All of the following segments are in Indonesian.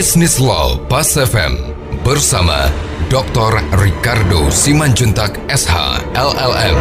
Business Law Pas FM bersama Dr. Ricardo Simanjuntak SH LLM.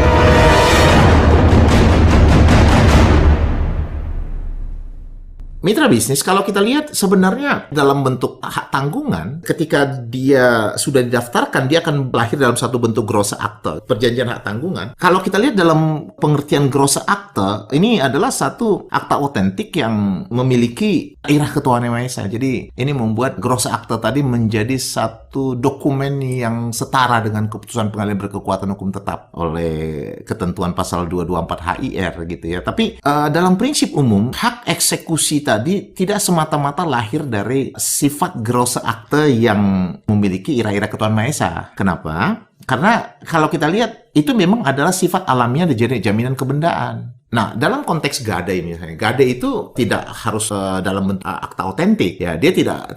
Mitra bisnis, kalau kita lihat sebenarnya dalam bentuk hak tanggungan, ketika dia sudah didaftarkan, dia akan lahir dalam satu bentuk grosse akte, perjanjian hak tanggungan. Kalau kita lihat dalam pengertian grosse akte, ini adalah satu akta otentik yang memiliki irah ketuhanan Yang Maha Esa. Jadi ini membuat grosse akte tadi menjadi satu dokumen yang setara dengan keputusan pengadilan berkekuatan hukum tetap oleh ketentuan pasal 224 HIR gitu ya. Tapi dalam prinsip umum, hak eksekusi tadi tidak semata-mata lahir dari sifat grosse akte yang memiliki irah-irah ketuhanan Maha Esa. Kenapa? Karena kalau kita lihat, itu memang adalah sifat alamiah dari jaminan kebendaan. Nah, dalam konteks gadai misalnya, gadai itu tidak harus dalam bentuk akta otentik ya. Dia tidak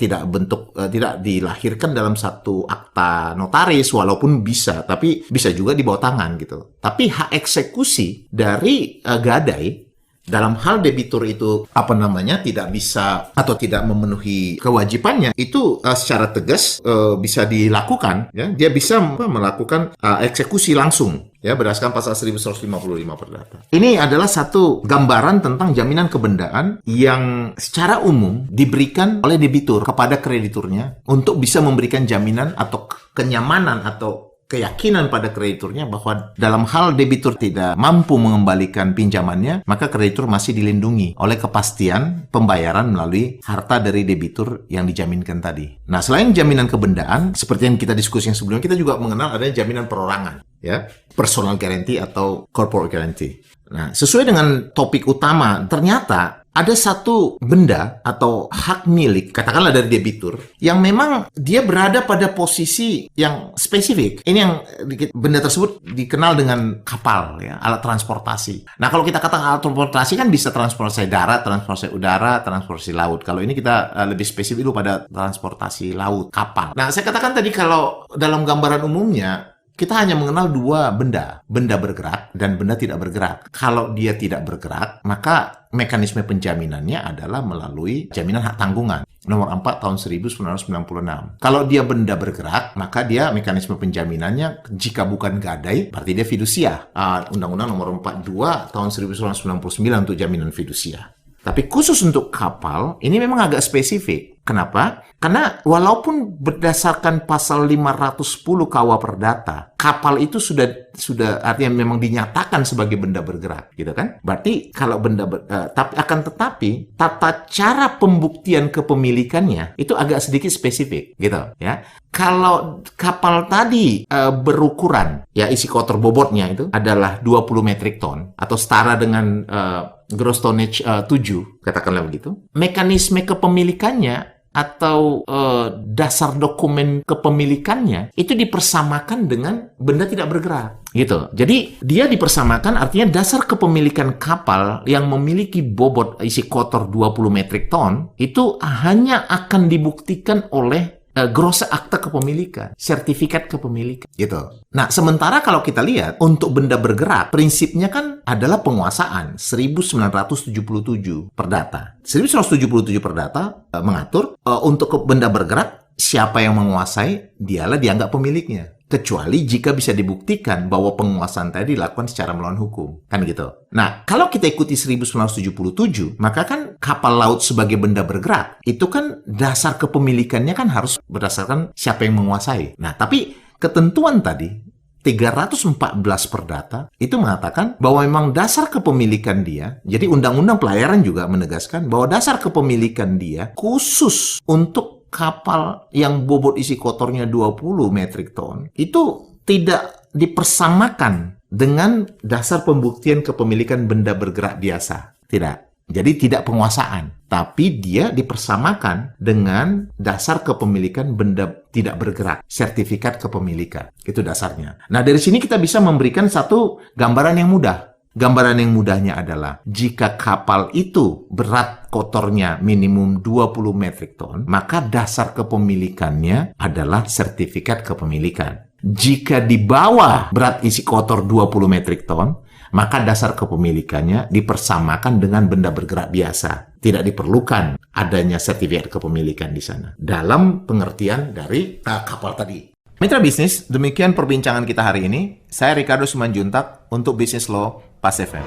dilahirkan dalam satu akta notaris, walaupun bisa, tapi bisa juga di bawah tangan gitu. Tapi hak eksekusi dari gadai dalam hal debitur itu tidak bisa atau tidak memenuhi kewajibannya, itu secara tegas bisa dilakukan ya. Dia bisa melakukan eksekusi langsung ya berdasarkan pasal 1155 Perdata. Ini adalah satu gambaran tentang jaminan kebendaan yang secara umum diberikan oleh debitur kepada krediturnya untuk bisa memberikan jaminan atau kenyamanan atau keyakinan pada krediturnya bahwa dalam hal debitur tidak mampu mengembalikan pinjamannya, maka kreditur masih dilindungi oleh kepastian pembayaran melalui harta dari debitur yang dijaminkan tadi. Nah, selain jaminan kebendaan, seperti yang kita diskusi yang sebelumnya, kita juga mengenal adanya jaminan perorangan, ya, personal guarantee atau corporate guarantee. Nah, sesuai dengan topik utama, ternyata ada satu benda atau hak milik, katakanlah dari debitur, yang memang dia berada pada posisi yang spesifik. Ini yang benda tersebut dikenal dengan kapal, ya, alat transportasi. Nah, kalau kita katakan alat transportasi kan bisa transportasi darat, transportasi udara, transportasi laut. Kalau ini kita lebih spesifik dulu pada transportasi laut, kapal. Nah, saya katakan tadi kalau dalam gambaran umumnya, kita hanya mengenal dua benda bergerak dan benda tidak bergerak. Kalau dia tidak bergerak, maka mekanisme penjaminannya adalah melalui jaminan hak tanggungan nomor 4 tahun 1996. Kalau dia benda bergerak, maka dia mekanisme penjaminannya jika bukan gadai, berarti dia fidusia. Undang-Undang nomor 42 tahun 1999 untuk jaminan fidusia. Tapi khusus untuk kapal, ini memang agak spesifik. Kenapa? Karena walaupun berdasarkan pasal 510 KUH Perdata, kapal itu sudah artinya memang dinyatakan sebagai benda bergerak, gitu kan? Berarti kalau tetapi tata cara pembuktian kepemilikannya itu agak sedikit spesifik, gitu ya. Kalau kapal tadi berukuran, ya isi kotor bobotnya itu adalah 20 metrik ton atau setara dengan gross tonnage 7, katakanlah begitu. Mekanisme kepemilikannya atau dasar dokumen kepemilikannya itu dipersamakan dengan benda tidak bergerak, gitu. Jadi dia dipersamakan, artinya dasar kepemilikan kapal yang memiliki bobot isi kotor 20 metrik ton itu hanya akan dibuktikan oleh grosse akte kepemilikan, sertifikat kepemilikan, gitu. Nah, sementara kalau kita lihat untuk benda bergerak, prinsipnya kan adalah penguasaan 1977 Perdata. 1977 Perdata mengatur untuk benda bergerak, siapa yang menguasai, dialah dianggap pemiliknya. Kecuali jika bisa dibuktikan bahwa penguasaan tadi dilakukan secara melawan hukum. Kan gitu. Nah, kalau kita ikuti 1977, maka kan kapal laut sebagai benda bergerak, itu kan dasar kepemilikannya kan harus berdasarkan siapa yang menguasai. Nah, tapi ketentuan tadi, 314 Perdata, itu mengatakan bahwa memang dasar kepemilikan dia, jadi Undang-Undang Pelayaran juga menegaskan bahwa dasar kepemilikan dia khusus untuk kapal yang bobot isi kotornya 20 metrik ton, itu tidak dipersamakan dengan dasar pembuktian kepemilikan benda bergerak biasa. Tidak. Jadi tidak penguasaan. Tapi dia dipersamakan dengan dasar kepemilikan benda tidak bergerak. Sertifikat kepemilikan. Itu dasarnya. Nah, dari sini kita bisa memberikan satu gambaran yang mudah. Gambaran yang mudahnya adalah jika kapal itu berat kotornya minimum 20 metrik ton, maka dasar kepemilikannya adalah sertifikat kepemilikan. Jika di bawah berat isi kotor 20 metrik ton, maka dasar kepemilikannya dipersamakan dengan benda bergerak biasa. Tidak diperlukan adanya sertifikat kepemilikan di sana. Dalam pengertian dari kapal tadi. Mitra bisnis, demikian perbincangan kita hari ini. Saya Ricardo Simanjuntak untuk Business Law Pas FM.